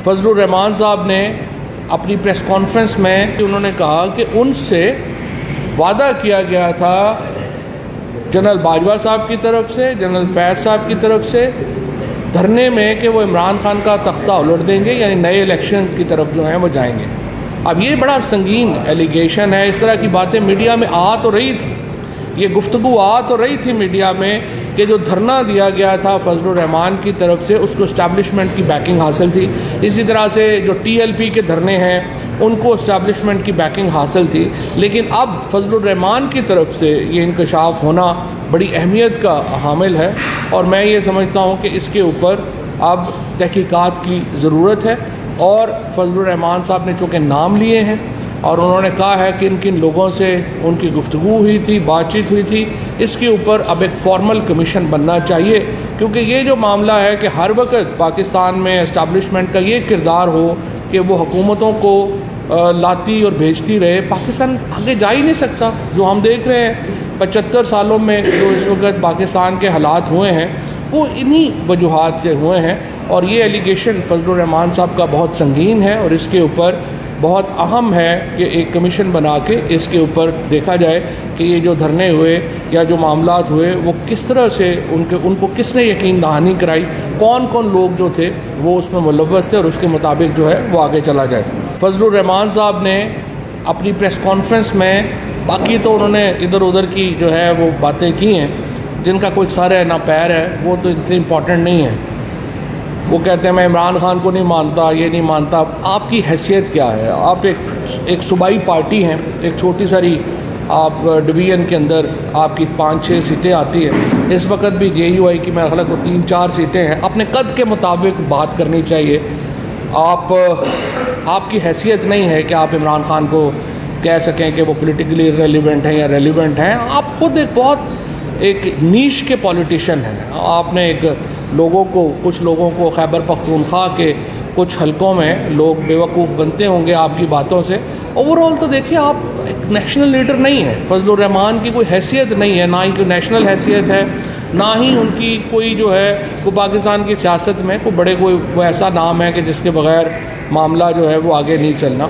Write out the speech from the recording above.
فضل الرحمان صاحب نے اپنی پریس کانفرنس میں انہوں نے کہا کہ ان سے وعدہ کیا گیا تھا جنرل باجوہ صاحب کی طرف سے، جنرل فیض صاحب کی طرف سے دھرنے میں کہ وہ عمران خان کا تختہ الٹ دیں گے، یعنی نئے الیکشن کی طرف جو ہیں وہ جائیں گے۔ اب یہ بڑا سنگین ایلیگیشن ہے، اس طرح کی باتیں میڈیا میں آ تو رہی تھی، یہ گفتگو آ تو رہی تھی میڈیا میں کہ جو دھرنا دیا گیا تھا فضل الرحمان کی طرف سے اس کو اسٹیبلشمنٹ کی بیکنگ حاصل تھی، اسی طرح سے جو ٹی ایل پی کے دھرنے ہیں ان کو اسٹیبلشمنٹ کی بیکنگ حاصل تھی، لیکن اب فضل الرحمان کی طرف سے یہ انکشاف ہونا بڑی اہمیت کا حامل ہے، اور میں یہ سمجھتا ہوں کہ اس کے اوپر اب تحقیقات کی ضرورت ہے۔ اور فضل الرحمان صاحب نے چونکہ نام لیے ہیں اور انہوں نے کہا ہے کہ کن لوگوں سے ان کی گفتگو ہوئی تھی، بات چیت ہوئی تھی، اس کے اوپر اب ایک فارمل کمیشن بننا چاہیے، کیونکہ یہ جو معاملہ ہے کہ ہر وقت پاکستان میں اسٹیبلشمنٹ کا یہ کردار ہو کہ وہ حکومتوں کو لاتی اور بھیجتی رہے، پاکستان آگے جا ہی نہیں سکتا۔ جو ہم دیکھ رہے ہیں 75 سالوں میں جو اس وقت پاکستان کے حالات ہوئے ہیں وہ انہی وجوہات سے ہوئے ہیں، اور یہ ایلیگیشن فضل الرحمان صاحب کا بہت سنگین ہے، اور اس کے اوپر بہت اہم ہے کہ ایک کمیشن بنا کے اس کے اوپر دیکھا جائے کہ یہ جو دھرنے ہوئے یا جو معاملات ہوئے وہ کس طرح سے ان کو کس نے یقین دہانی کرائی، کون کون لوگ جو تھے وہ اس میں ملوث تھے، اور اس کے مطابق جو ہے وہ آگے چلا جائے۔ فضل الرحمان صاحب نے اپنی پریس کانفرنس میں باقی تو انہوں نے ادھر ادھر کی جو ہے وہ باتیں کی ہیں جن کا کوئی سر ہے نہ پیر ہے، وہ تو اتنی امپورٹنٹ نہیں ہے۔ وہ کہتے ہیں میں عمران خان کو نہیں مانتا، یہ نہیں مانتا۔ آپ کی حیثیت کیا ہے؟ آپ ایک صوبائی پارٹی ہیں، ایک چھوٹی ساری آپ ڈویژن کے اندر آپ کی 5-6 سیٹیں آتی ہیں، اس وقت بھی جے یو آئی کی میرے خیال کو 3-4 سیٹیں ہیں۔ اپنے قد کے مطابق بات کرنی چاہیے۔ آپ کی حیثیت نہیں ہے کہ آپ عمران خان کو کہہ سکیں کہ وہ پولیٹیکلی ریلیونٹ ہیں یا ریلیونٹ ہیں۔ آپ خود ایک نیش کے پولیٹیشین ہیں۔ آپ نے کچھ لوگوں کو خیبر پختونخوا کے کچھ حلقوں میں لوگ بیوقوف بنتے ہوں گے آپ کی باتوں سے۔ اوورآل تو دیکھیے آپ ایک نیشنل لیڈر نہیں ہیں، فضل الرحمان کی کوئی حیثیت نہیں ہے، نہ ہی کوئی نیشنل حیثیت ہے، نہ ہی ان کی کوئی جو ہے کوئی پاکستان کی سیاست میں کوئی ایسا نام ہے کہ جس کے بغیر معاملہ جو ہے وہ آگے نہیں چلنا۔